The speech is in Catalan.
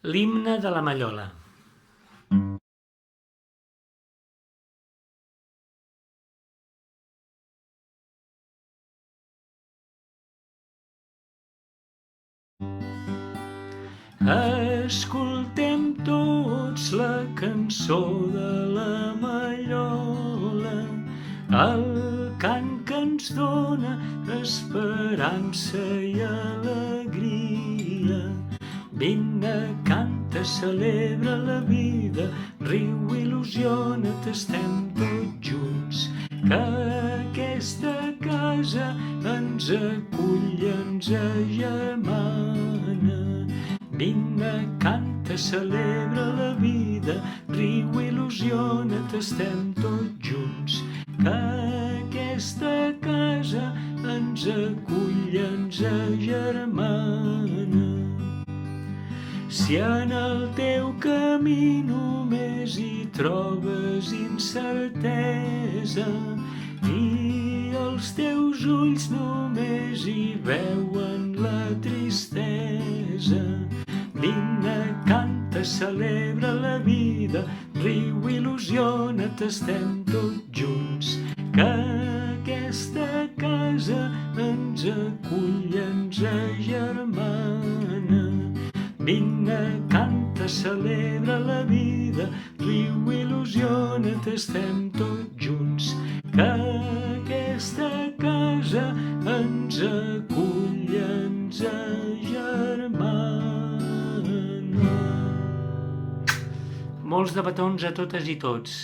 L'himne de la Mallola. Escoltem tots la cançó de la Mallola, el cant que ens dóna esperança i alegria. Vine, canta, celebra la vida, riu, il·lusiona't, estem tots junts, que aquesta casa ens acull, ens agermana. Vine, canta, celebra la vida, riu, il·lusiona't, estem tots junts, que aquesta casa ens acull, ens agermana. Si en el teu camí només hi trobes incertesa i els teus ulls només hi veuen la tristesa, vine, canta, celebra la vida, riu, il·lusiona't, estem tots junts, que aquesta casa ens acull, ens agermana. Vine, canta, celebra la vida, riu, il·lusiona't, estem tots junts, que aquesta casa ens acull, ens agermana. Molts de petons a totes i tots.